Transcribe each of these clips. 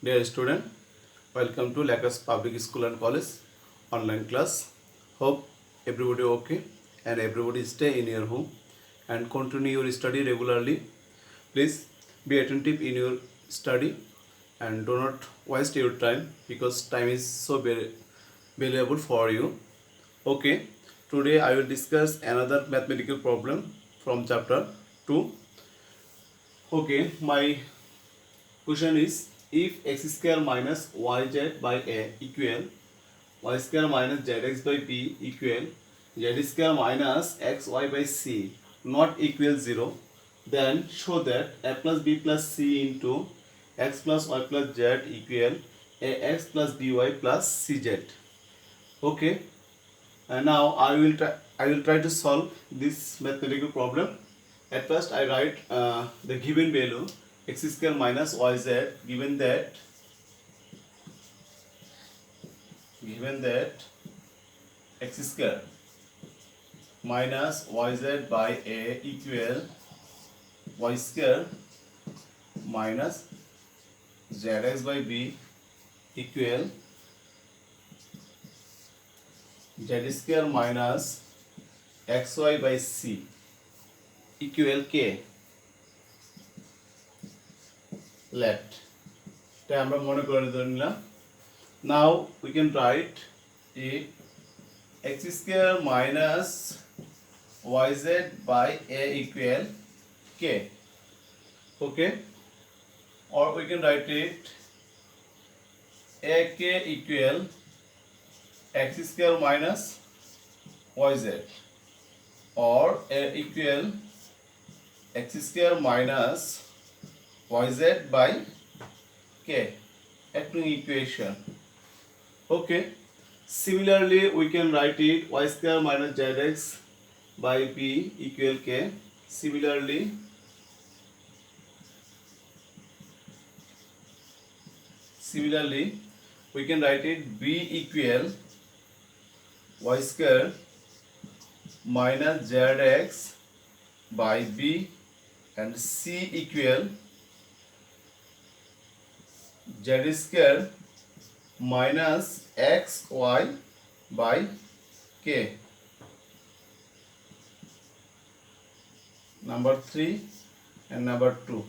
Dear student, welcome to Lacus Public School and College online class. Hope everybody okay and everybody stay in your home and continue your study regularly. Please be attentive in your study and do not waste your time because time is so very valuable for you. Okay, today I will discuss another mathematical problem from chapter 2. Okay, my question is, if x square minus yz by a equal y square minus zx by b equal z square minus xy by c not equal 0, then show that a plus b plus c into x plus y plus z equal ax plus by plus cz. Okay, and now I will try to solve this mathematical problem. At first I write the given value x square minus yz, given that x square minus yz by a equal y square minus zx by b equal z square minus xy by c equal k. Left এটা আমরা মনে করে নিলাম. Now we can write a x square minus yz by a equal k. Okay, or we can write it ak equal x square minus yz, or a equal x square minus yz by k, acting equation. Okay, similarly we can write it y square minus zx by b equal k. Similarly we can write it b equal y square minus zx by b, and c equal z square minus xy by k. Number 3 and number 2.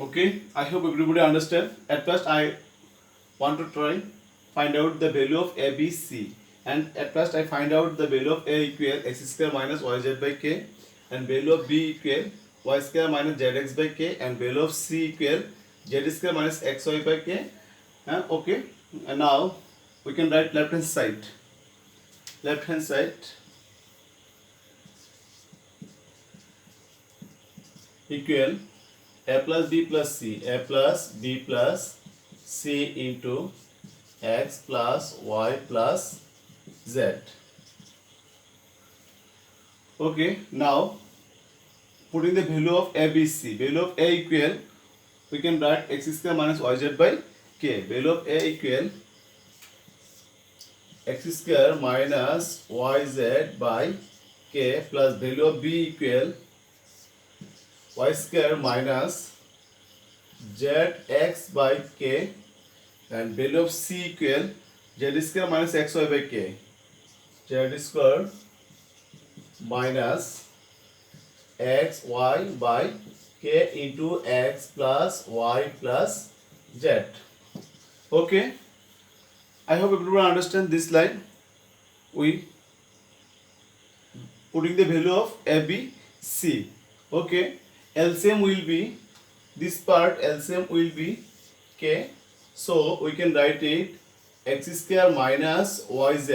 Okay, I hope everybody understand. At first I want to find out the value of a, b, c, and at first I find out the value of a equal x square minus yz by k, and value of b equal y square minus zx by k, and value of c equal z square minus xy by k. Okay, and now we can write left hand side equal a plus b plus c, a plus b plus c into x plus y plus z. Okay, now putting the value of a, b, c, value of a equal, we can write x square minus yz by k. Value of a equal x square minus yz by k, plus value of b equal y square minus zx by k, and value of c equal z square minus xy by k, z square minus xy by k into x plus y plus z. Okay, I hope everyone understand this line. We putting the value of a, b, c. Okay, LCM will be this part, LCM will be k, so we can write it x square minus yz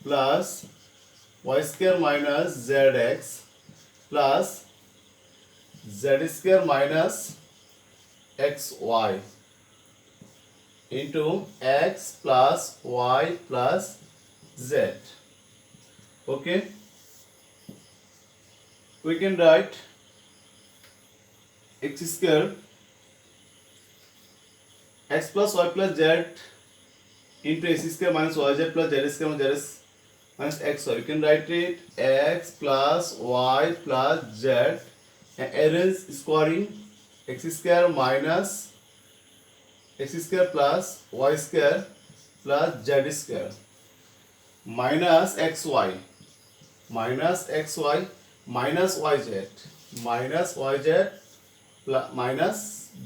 plus y square minus zx plus z square minus xy into x plus y plus z. Okay, we can write x square x plus y plus z into x square minus yz plus z square minus xy. You can write it x plus y plus z, and arrange squaring x square minus x square plus y square plus z square minus xy minus xy minus yz minus yz plus minus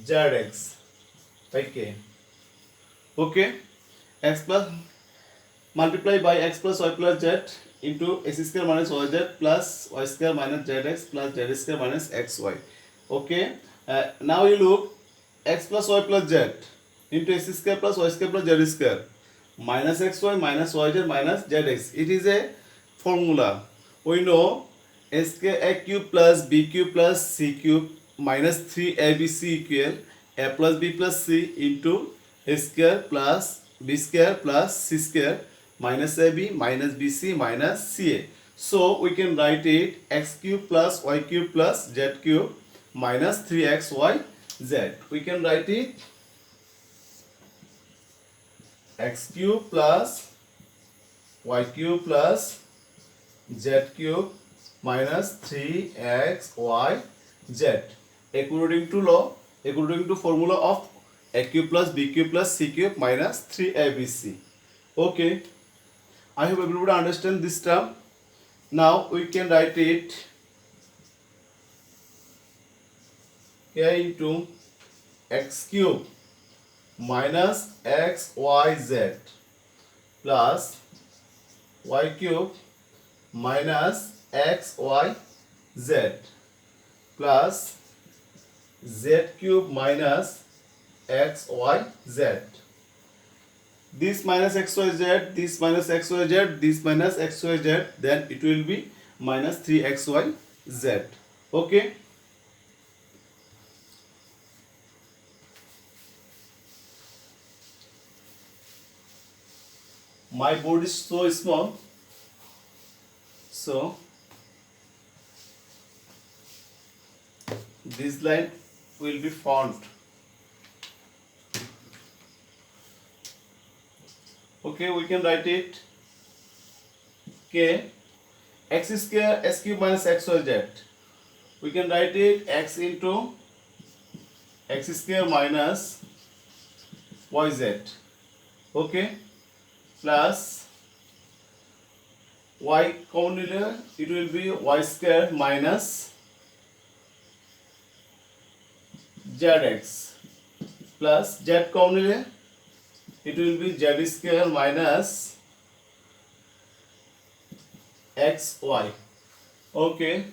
zx by k. Okay, x plus multiply by x plus y plus z into x square minus yz plus y square minus zx plus z square minus xy. Okay, now you look x plus y plus z into x square plus y square plus z square minus xy minus yz minus zx. It is a formula. We know a cube plus b cube plus c cube minus 3abc equal a plus b plus c into a square plus b square plus c square minus ab minus bc minus ca. So we can write it x cube plus y cube plus z cube minus 3xyz. We can write it x cube plus y cube plus z cube minus 3xyz according to law, according to formula of a cube plus b cube plus c cube minus 3abc. Okay, I hope everybody understand this term. Now we can write it k into x cube minus xyz plus y cube minus xyz plus z cube minus xyz. This minus xyz, this minus xyz, this minus xyz, then it will be minus 3xyz. Okay, my board is so small, so this line will be font. Okay, we can write it k x square s cube minus xyz. We can write it x into x square minus yz. Okay, plus y common, it will be y square minus zx plus z common, it will be z square minus xy. Okay,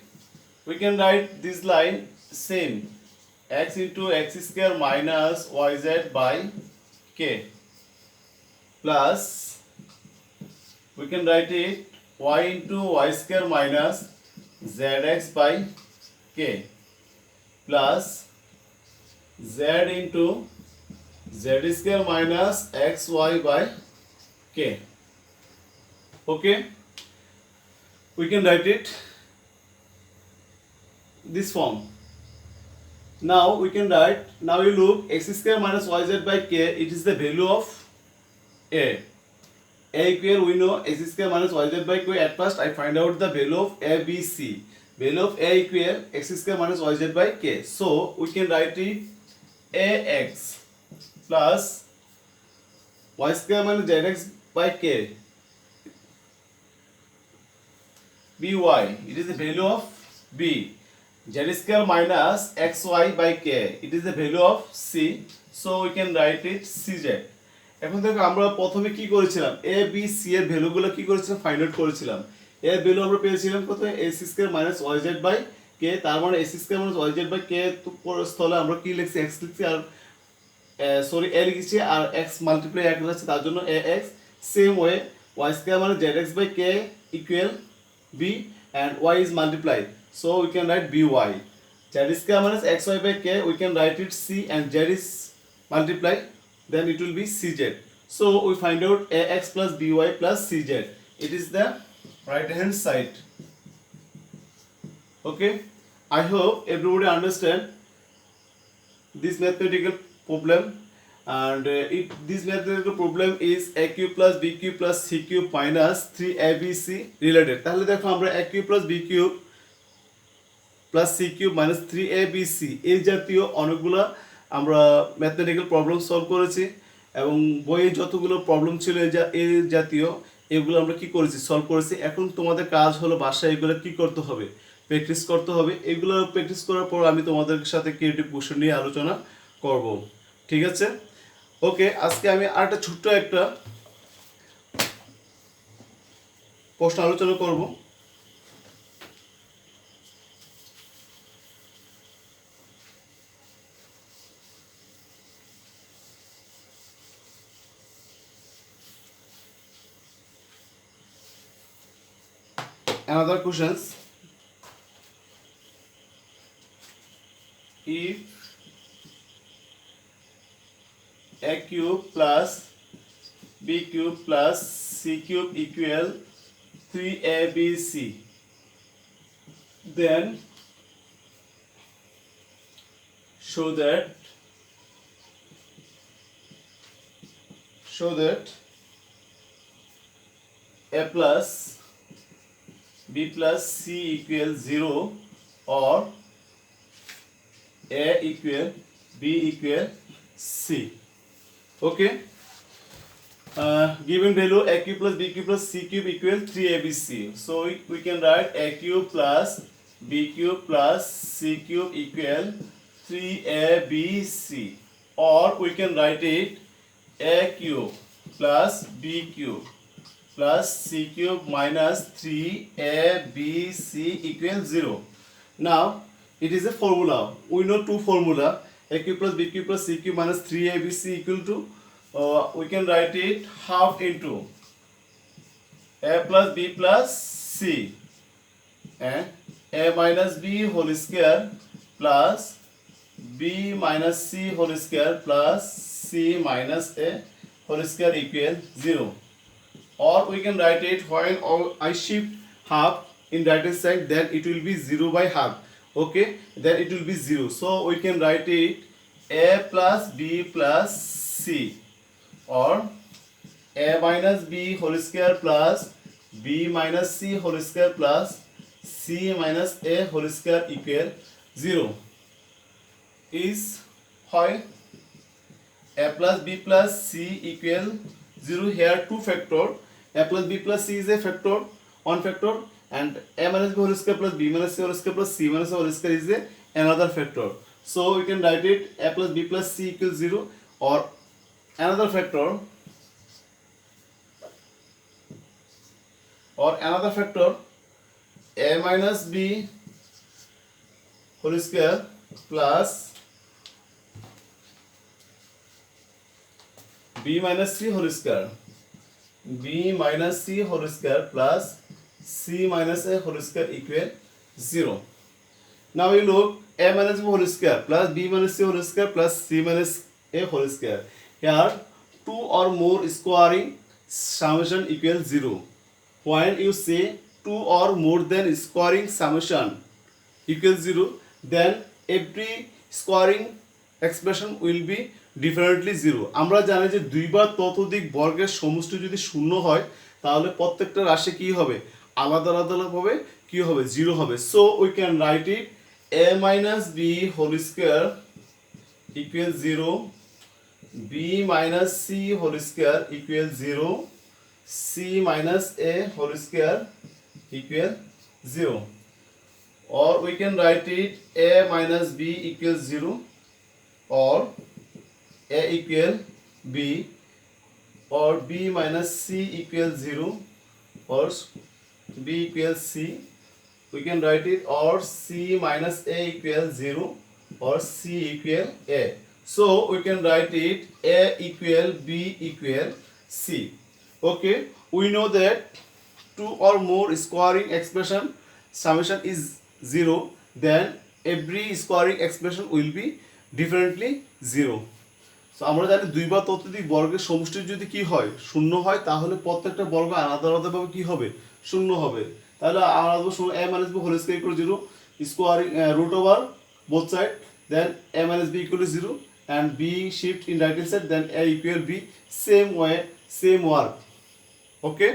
we can write this line same, x into x square minus yz by k plus we can write it y into y square minus zx by k plus z into z square minus xy by k. Okay, we can write it this form. Now we can write, now you look x square minus yz by k, it is the value of a equal, we know x square minus yz by k. At first I find out the value of a b c. Value of a equal x square minus yz by k. So we can write it ax plus y square minus zx by k by, it is the value of b. Z square minus xy by k, it is the value of c. So we can write it cz. এখন দেখো আমরা প্রথমে কি করেছিলাম, a b c এর ভ্যালুগুলো কি করেছিলাম, find out করেছিলাম। এর ভ্যালু আমরা পেয়েছিলাম কত, x square minus yz by k। তার মানে x square minus yz by k স্থলে আমরা কি লিখছি, x লিখছি, আর সরি a লিখছি, আর x মাল্টিপ্লাই এক আছে, তার জন্য ax। Same way y square মানে zx by k equal b and y is multiplied, so we can write by. Z square minus xy by k, we can write it c, and z is multiplied, then it will be cz. So we find out ax plus by plus cz. It is the right hand side. Okay, I hope everybody understand this mathematical problem, and this mathematical problem is a cube plus b cube plus c cube minus 3abc related. তাহলে দেখো আমরা a cube plus b cube plus C cube minus 3abc এই জাতীয় অনেকগুলো আমরা mathematical problem solve করেছি এবং বইয়ে যতগুলো প্রবলেম ছিল এই জাতীয় এগুলো আমরা কি করেছি সলভ করেছি। এখন তোমাদের কাজ হলো বাসায় এগুলো কি করতে হবে, প্র্যাকটিস করতে হবে। এগুলো প্র্যাকটিস করার পর আমি তোমাদের সাথে ক্রিয়েটিভ কোশ্চেন নিয়ে আলোচনা করব, ঠিক আছে? ওকে, আজকে আমি আরেকটা ছোট্ট একটা প্রশ্ন আলোচনা করব। Another questions: if a cube plus b cube plus c cube equal 3abc, then show that a plus b plus c equal 0 or a equal b equal c. Okay, given value a cube plus b cube plus c cube equal 3abc, so we can write a cube plus b cube plus c cube equal 3abc, or we can write it a cube plus b cube plus c cube minus 3abc equals 0. Now it is a formula. We know two formula: a cube plus b cube plus c cube minus 3abc equal to we can write it half into a plus b plus c and a minus b whole square plus b minus c whole square plus c minus a whole square equal 0. Or we can write it when I shift half in right hand side, then it will be 0 by half. Okay, then it will be 0. So we can write it a plus b plus c, or a minus b whole square plus b minus c whole square plus c minus a whole square equal 0. Is why a plus b plus c equal 0. Here two factor, a plus b plus c is a factor, one factor, and a minus b whole square plus b minus c whole square plus c minus a whole square is another factor. So we can write it a plus b plus c equals 0, or another factor, a minus b whole square plus b minus c whole square, b minus c whole square plus c minus a whole square equal 0. Now we look a minus b whole square plus b minus c whole square plus c minus a whole square. Here two or more squaring summation equals 0. When you say two or more than squaring summation equals 0, then every squaring expression will be differently 0. আমরা জানি যে দুই বা ততোধিক বর্গের সমষ্টি যদি শূন্য হয় তাহলে প্রত্যেকটা রাশি কি হবে, আলাদা আলাদা ভাবে কি হবে, 0 হবে. So we can write it a minus b whole square equals 0, b minus c whole square equals 0, c minus a whole square equals 0. Or we can write it a minus b equals 0, or a equal b, or b minus c equals 0, or b equals c. We can write it or c minus a equals 0, or c equal a. So we can write it a equal b equal c. Okay, we know that two or more squaring expression summation is 0, then every squaring expression will be differently 0. So আমরা জানি দুই বা ততোধিক বর্গের সমষ্টি যদি কি হয়, শূন্য হয়, তাহলে প্রত্যেকটা বর্গ আলাদা আলাদা ভাবে কি হবে, শূন্য হবে. তাহলে আলাদা শূন্য a minus b whole square equal to 0, squaring root over both side, then a minus b equal to 0, and b shift in right hand side, then a equal b. Same way, same work. Okay,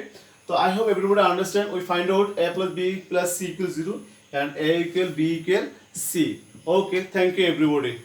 so I hope everybody understand. We find out a plus b plus c equals 0, and A equal B equal C. Okay, thank you everybody.